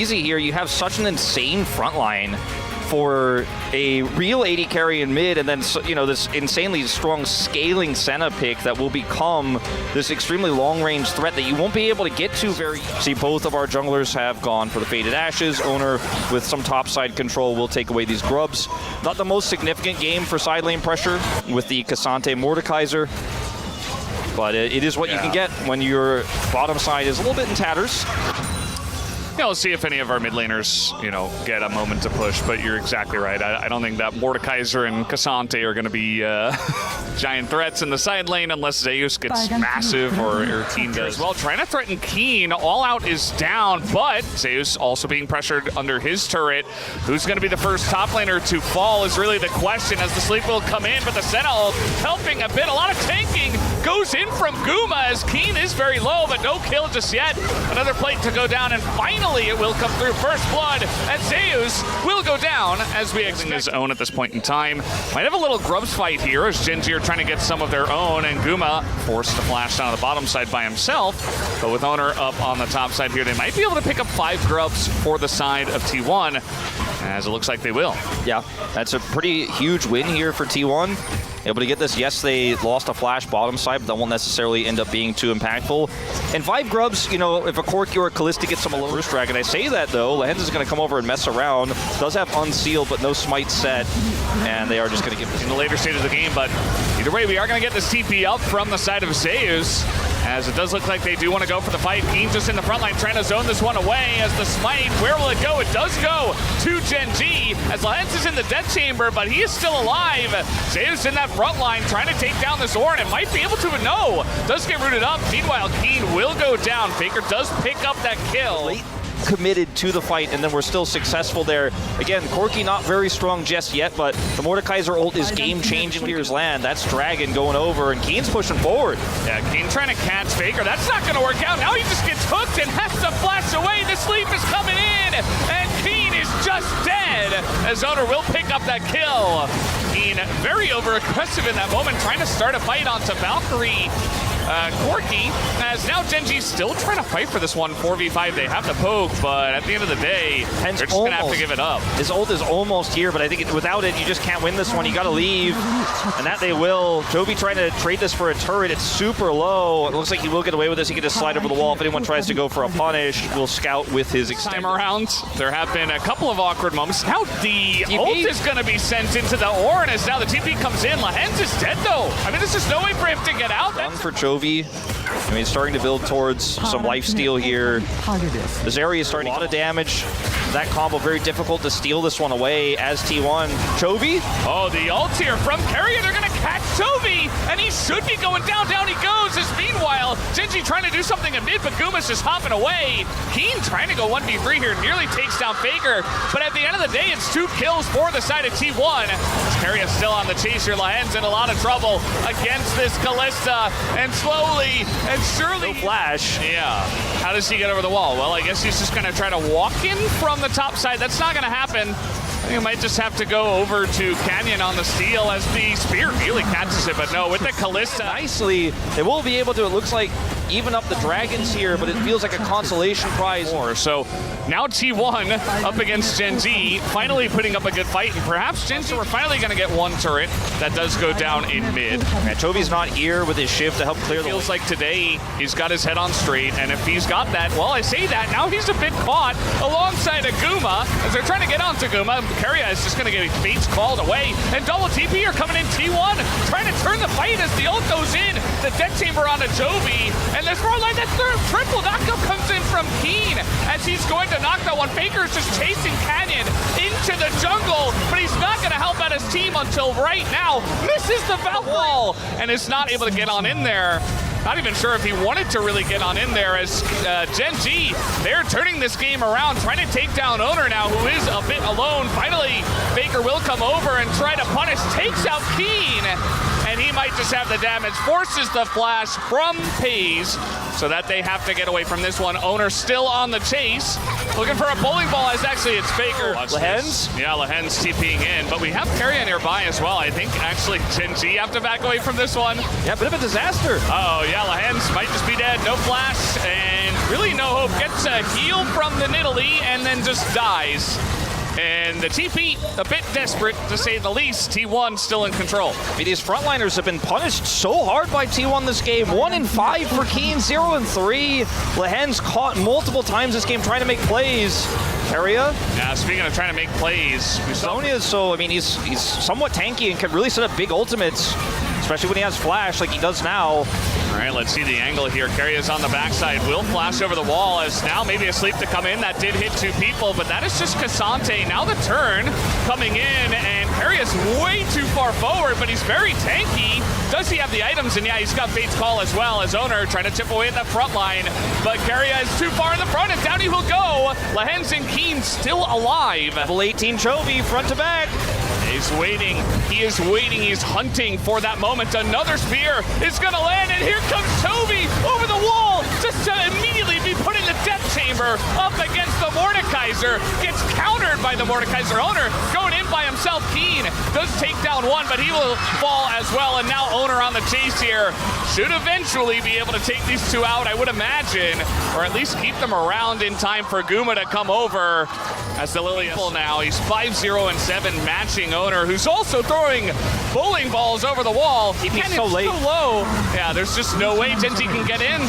Easy here, you have such an insane front line for a real AD carry in mid, and then this insanely strong scaling Senna pick that will become this extremely long-range threat that you won't be able to get to very. See, both of our junglers have gone for the Faded Ashes. Owner with some topside control will take away these grubs. Not the most significant game for side lane pressure with the Cassante Mordekaiser, but it is what you can get when your bottom side is a little bit in tatters. Yeah, we'll see if any of our mid laners, get a moment to push, but you're exactly right. I don't think that Mordekaiser and Cassante are going to be giant threats in the side lane unless Zeus gets massive or Keen does. Well, trying to threaten Keen. All Out is down, but Zeus also being pressured under his turret. Who's going to be the first top laner to fall is really the question as the sleep will come in, but the Senna ult helping a bit. A lot of tanking goes in from Guma as Keen is very low, but no kill just yet. Another plate to go down, and finally it will come through. First blood, and Zeus will go down as we exit his own at this point in time. Might have a little grubs fight here as Gen.G are trying to get some of their own, and Guma forced to flash down on the bottom side by himself. But with Owner up on the top side here, they might be able to pick up 5 grubs for the side of T1, as it looks like they will. Yeah, that's a pretty huge win here for T1. Able to get this. Yes, they lost a flash bottom side, but that won't necessarily end up being too impactful. And 5 grubs, if a Corki or a Kalista gets some First Dragon, I say that though, Lehens is going to come over and mess around. Does have Unseal, but no smite set, and they are just going to give this in the later stage of the game. But either way, we are going to get this TP up from the side of Zeus, as it does look like they do want to go for the fight. Keen just in the front line trying to zone this one away as the smite, where will it go? It does go to Gen.G as Lehens is in the death chamber, but he is still alive. Zeus in that front line trying to take down this Ornn. It might be able to, but no. Does get rooted up. Meanwhile, Keen will go down. Faker does pick up that kill. Committed to the fight, and then we're still successful there. Again, Corki not very strong just yet, but the Mordekaiser ult is game-changing. Here's land. That's Dragon going over, and Keen's pushing forward. Yeah, Keen trying to catch Faker. That's not going to work out. Now he just gets hooked and has to flash away. The sleep is coming in, and Keen is just dead, as Owner will pick up that kill. Keen very over-aggressive in that moment, trying to start a fight onto Valkyrie. Corki, as now Gen.G still trying to fight for this one 4v5. They have to poke, but at the end of the day, they're just going to have to give it up. His ult is almost here, but I think without it, you just can't win this one. You got to leave, and that they will. Jovi trying to trade this for a turret. It's super low. It looks like he will get away with this. He can just slide over the wall. If anyone tries to go for a punish, we'll scout with his time around. There have been a couple of awkward moments. Now the ult is going to be sent into the Ornn as now the TP comes in. Lehens is dead, though. I mean, this is no way for him to get out. Done for Jovi. I mean, starting to build towards some lifesteal here. This area is starting a lot of damage. That combo very difficult to steal this one away as T1. Chovy? Oh, the ult here from Carrier. They're going to catch Chovy, and he should be going down. Down he goes. As meanwhile, Gen.G trying to do something in mid, but Guma's just hopping away. Keen trying to go 1v3 here, nearly takes down Faker, but at the end of the day, it's 2 kills for the side of T1. Carrier still on the chase here. Lehens in a lot of trouble against this Kalista, and slowly and surely. No flash. Yeah. How does he get over the wall? Well, I guess he's just going to try to walk in from the top side. That's not going to happen. I think he might just have to go over to Canyon on the steal as the spear really catches it, but no, with the Kalista. Nicely, they will be able to, it looks like, even up the dragons here, but it feels like a consolation prize. So now T1 up against Gen.G, finally putting up a good fight, and perhaps Gen.G we're finally going to get one turret that does go down in mid. Yeah, Chovy's not here with his shift to help clear the feels like today he's got his head on straight, and if he's got that, well, I say that, now he's a bit caught alongside of Guma as they're trying to get onto Guma. Carrier is just going to get fates called away, and double TP are coming in. T1 trying to turn the fight as the ult goes in. The death chamber onto Jovi, and there's more like that third triple knockup comes in from Keen as he's going to knock that one. Faker is just chasing Canyon into the jungle, but he's not going to help out his team until right now. Misses the Valk wall and is not able to get on in there. Not even sure if he wanted to really get on in there as Gen.G, they're turning this game around, trying to take down Owner now, who is a bit alone. Finally, Faker will come over and try to punish, takes out Keen, and he might just have the damage, forces the flash from Pays, so that they have to get away from this one. Owner still on the chase, looking for a bowling ball as actually it's Faker. Lehens? Yeah, Lehens TPing in, but we have Carrier nearby as well. I think actually Gen.G have to back away from this one. Yeah, bit of a disaster. Uh-oh, yeah, Lehens might just be dead. No flash, and really no hope. Gets a heal from the Nidalee and then just dies. And the TP, a bit desperate to say the least. T1 still in control. I mean, these frontliners have been punished so hard by T1 this game. 1 in 5 for Keen, 0 in 3. Lehen's caught multiple times this game trying to make plays. Keria. Now, speaking of trying to make plays, Sonya, so I mean, he's somewhat tanky and can really set up big ultimates, especially when he has flash like he does now. All right, let's see the angle here. Keria's on the backside. Will flash over the wall as now maybe a sleep to come in. That did hit 2 people, but that is just K'Sante. Now the turn coming in, and Keria's way too far forward, but he's very tanky. Does he have the items? And yeah, he's got Fate's Call as well as Owner trying to chip away at that front line, but Keria is too far in the front, and down he will go. Lehen's and Keen still alive. Level 18 Chovy, front to back. He's waiting. He is waiting. He's hunting for that moment. Another spear is going to land, and here comes Chovy over the wall just to immediately be put in the death chamber up against the Mordekaiser. Gets countered by the Mordekaiser Owner. Going in by himself. Keen does take down one, but he will fall as well, and now Owner on the chase here. Should eventually be able to take these two out, I would imagine, or at least keep them around in time for Guma to come over. As the Lily now, he's 5-0 and 7, matching Owner, who's also throwing bowling balls over the wall. He's so late. So low. Yeah, there's just no way Gen.G can get in.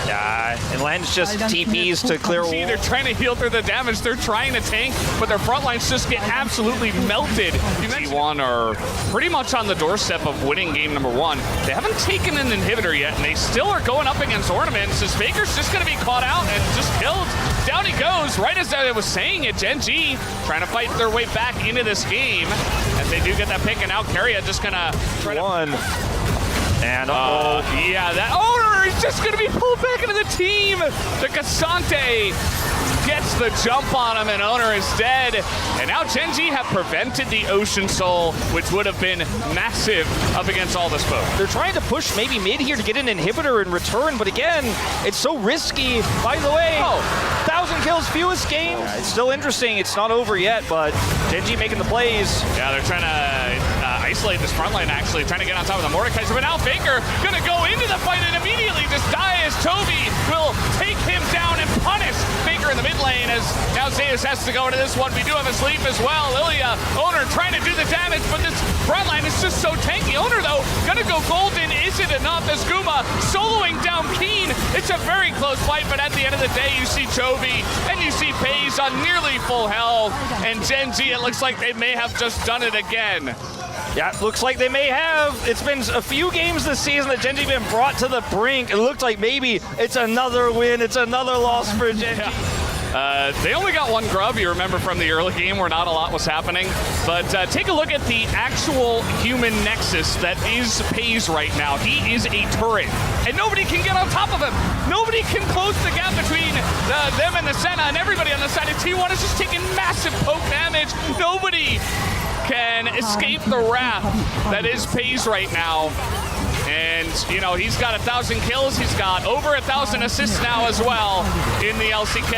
Yeah, and Len's just TPs to clear wall. They're trying to heal through the damage. They're trying to tank, but their front lines just get absolutely melted. T1 are pretty much on the doorstep of winning game number 1. They haven't taken an inhibitor yet, and they still are going up against Ornaments. As Faker's just going to be caught out and just killed. Down he goes, right as I was saying it. Gen.G trying to fight their way back into this game as they do get that pick, and now Keria just gonna try to... And yeah, that Owner is just gonna be pulled back into the team. The K'Sante gets the jump on him, and Owner is dead. And now Gen.G have prevented the Ocean Soul, which would have been massive up against all this folk. They're trying to push maybe mid here to get an inhibitor in return, but again, it's so risky. By the way, 1,000 kills, fewest game. Yeah, it's still interesting. It's not over yet, but Gen.G making the plays. Yeah, they're trying to isolate this front line, actually, trying to get on top of the Mordekaiser, but now Faker gonna go into the fight and immediately just die as Chovy will take him down and punish Faker in the mid lane, as now Zeus has to go into this one. We do have a sleep as well. Lilia, Owner trying to do the damage, but this front line is just so tanky. Owner, though, gonna go golden. Is it enough as Guma soloing down Keen? It's a very close fight, but at the end of the day, you see Chovy and you see Pays on nearly full health, and Gen.G, it looks like they may have just done it again. Yeah, looks like they may have. It's been a few games this season that Gen.G been brought to the brink. It looked like maybe it's another win, it's another loss for Gen.G. Yeah. They only got one grub, you remember, from the early game where not a lot was happening. But take a look at the actual human nexus that is Pays right now. He is a turret, and nobody can get on top of him. Nobody can close the gap between them and the Senna, and everybody on the side of T1 is just taking massive poke damage. Nobody can escape the wrath that is Pays right now. And, you know, he's got 1,000 kills. He's got over 1,000 assists now as well in the LCK.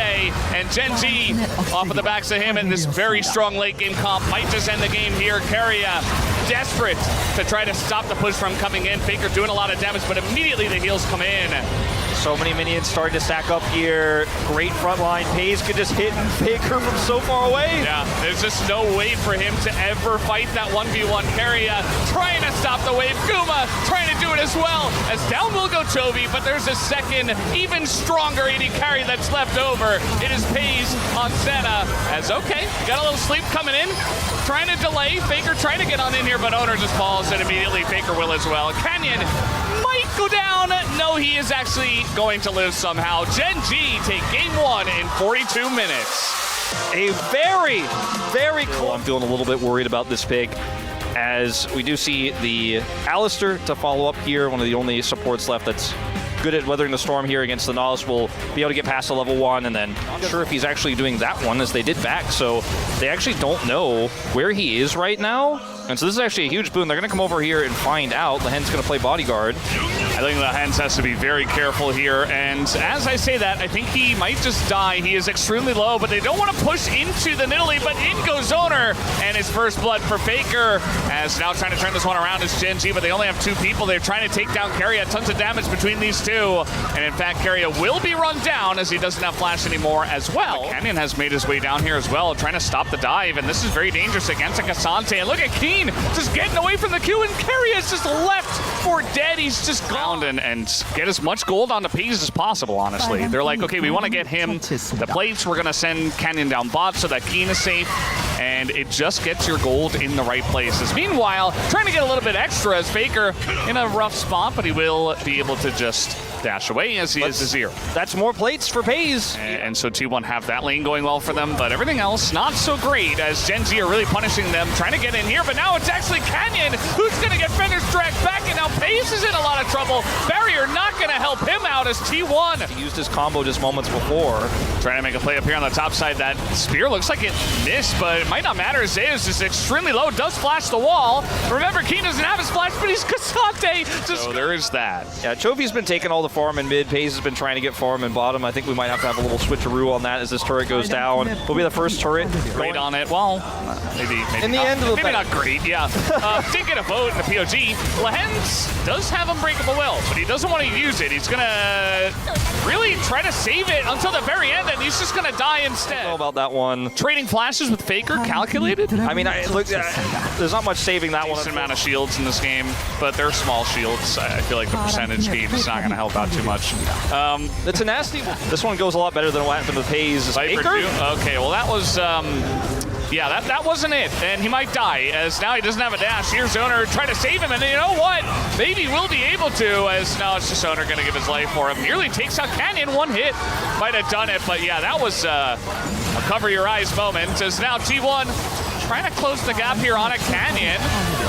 And Gen.G off of the backs of him in this very strong late game comp might just end the game here. Keria desperate to try to stop the push from coming in. Faker doing a lot of damage, but immediately the heals come in. So many minions starting to stack up here. Great front line. Pays could just hit Faker from so far away. Yeah, there's just no way for him to ever fight that 1v1 Keria. Trying to stop the wave. Guma trying to do it as well. As down will go Chovy, but there's a second, even stronger AD carry that's left over. It is Pays on Senna. As okay, got a little sleep coming in. Trying to delay. Faker trying to get on in here, but Owner just falls, and immediately Faker will as well. Canyon might go down. No, he is actually going to live somehow. Gen.G take game 1 in 42 minutes. A very, very cool. I'm feeling a little bit worried about this pick, as we do see the Alistair to follow up here, one of the only supports left that's good at weathering the storm here against the Nautilus, will be able to get past the level 1, and then not sure if he's actually doing that one as they did back, so they actually don't know where he is right now. And so this is actually a huge boon. They're going to come over here and find out. Lehen's going to play bodyguard. I think Lehens has to be very careful here, and as I say that, I think he might just die. He is extremely low, but they don't want to push into the Nidalee, but in goes Owner, and his first blood for Faker, as now trying to turn this one around is Gen.G, but they only have 2 people. They're trying to take down Keria. Tons of damage between these two. too. And in fact, Keria will be run down as he doesn't have flash anymore as well. Canyon has made his way down here as well, trying to stop the dive, and this is very dangerous against a Kazante. And look at Keen just getting away from the Q, and Keria is just left for dead. He's just gone and get as much gold on the P's as possible, honestly. They're like, okay, we want to get him the plates. We're going to send Canyon down bot so that Keen is safe, and it just gets your gold in the right places. Meanwhile, trying to get a little bit extra as Faker in a rough spot, but he will be able to just dash away as he is a 0. That's more plates for FaZe. And so T1 have that lane going well for them, but everything else not so great as Gen.G are really punishing them, trying to get in here, but now it's actually Canyon who's going to get Fender's dragged back, and now FaZe is in a lot of trouble. Barrier not going to help him out as T1. He used his combo just moments before. Trying to make a play up here on the top side. That spear looks like it missed, but it might not matter. Zeus is extremely low, does flash the wall. Remember, Keen doesn't have his flash, but he's Kazante. So there is that. Yeah, Chovy's been taking all the farm in mid. FaZe has been trying to get farm in bottom. I think we might have to have a little switcheroo on that as this turret goes down. We'll be the first turret. Great on it. Well, maybe in the not, end, maybe not great. Yeah, did get a vote in the POG. Lehens does have Unbreakable Will, but he doesn't want to use it. He's gonna really try to save it until the very end, and he's just gonna die instead. I don't know about that one. Trading flashes with Faker calculated. I mean, there's not much saving that one. Decent amount of shields in this game, but they're small shields. I feel like the percentage game is not going to help out too much. It's a nasty. This one goes a lot better than what happened with FaZe. Faker? Okay, well that was. Yeah, that wasn't it, and he might die, as now he doesn't have a dash. Here's Owner trying to save him, and you know what? Maybe will be able to, as now it's just Owner going to give his life for him. Nearly takes out Canyon, one hit. Might have done it, but yeah, that was a cover your eyes moment, as now T1 trying to close the gap here on a Canyon,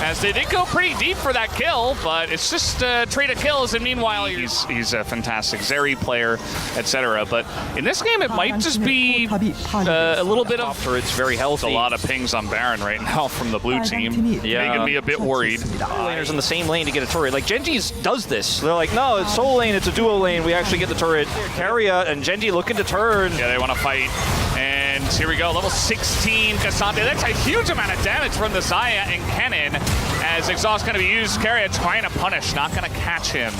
as they did go pretty deep for that kill, but it's just a trade of kills, and meanwhile he's a fantastic Zeri player, etc. But in this game, it might just be a little bit of... It's very healthy. A lot of pings on Baron right now from the blue team, making me a bit worried. Laners in the same lane to get a turret. Like, Gen.G does this. They're like, no, it's solo lane, it's a duo lane, we actually get the turret. Keria and Gen.G looking to turn. Yeah, they want to fight. And here we go, level 16 Kazante. That's a huge amount of damage from the Xayah and Kennen, as Exhaust going to be used. Keria trying to punish, not going to catch him.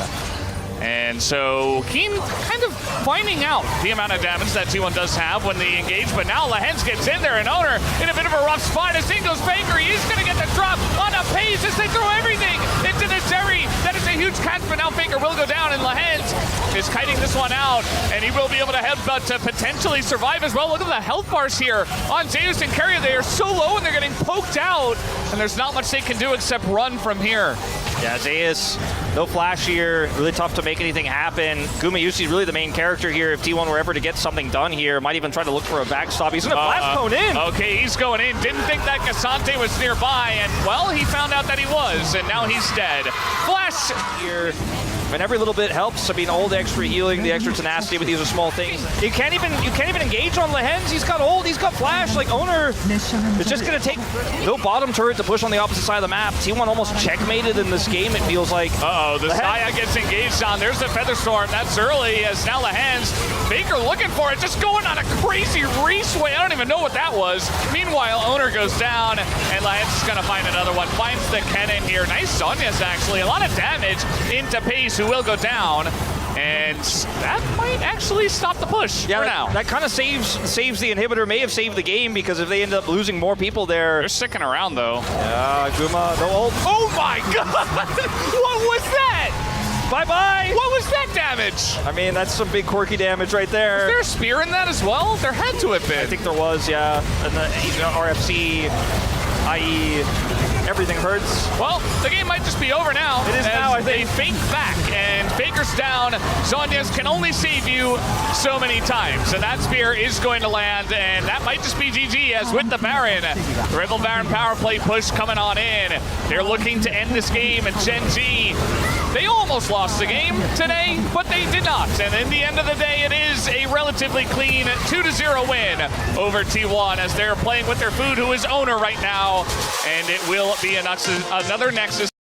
And so Keen kind of finding out the amount of damage that T1 does have when they engage, but now Lehens gets in there, and Owner in a bit of a rough spot as in goes Faker. He is going to get the drop on a pace as they throw everything into the Zeri. That is a huge catch, but now Faker will go down, and Lehens is kiting this one out, and he will be able to potentially survive as well. Look at the health bars here on Zeus and Keria. They are so low, and they're getting poked out, and there's not much they can do except run from here. Yeah, Zeus, no flash here. Really tough to make anything happen. Gumayusi's really the main character here. If T1 were ever to get something done here, might even try to look for a backstop. He's going to blast cone in. Okay, he's going in. Didn't think that Kazante was nearby, and well, he found out that he was, and now he's dead. Flash here. And every little bit helps. I mean, all the extra healing, the extra tenacity with these are small things. You can't even engage on Lehens. He's got ult, he's got flash. Like, Owner, it's just gonna take no bottom turret to push on the opposite side of the map. T1 almost checkmated in this game, it feels like. Uh-oh, the Xayah gets engaged on. There's the Featherstorm. That's early, as now Lehens, Baker looking for it, just going on a crazy raceway. I don't even know what that was. Meanwhile, Owner goes down, and Lehens is gonna find another one. Finds the Kennen here. Nice Sonya's actually. A lot of damage into Pace, who will go down, and that might actually stop the push for now. That kind of saves the inhibitor, may have saved the game, because if they end up losing more people there. They're sticking around though. Yeah, Guma, no ult. Oh my god! What was that? Bye-bye! What was that damage? I mean, that's some big quirky damage right there. Was there a spear in that as well? There had to have been. I think there was, yeah. And the RFC, i.e. everything hurts. Well, the game might just be over now. It is now, I think. They fake back, and Faker's down. Zhonya's can only save you so many times, and that spear is going to land, and that might just be GG, as with the Baron. Rival Baron power play push coming on in. They're looking to end this game, and Gen.G, they almost lost the game today, but they did not. And in the end of the day, it is a relatively clean 2-0 win over T1, as they're playing with their food, who is Owner right now, and it will be another Nexus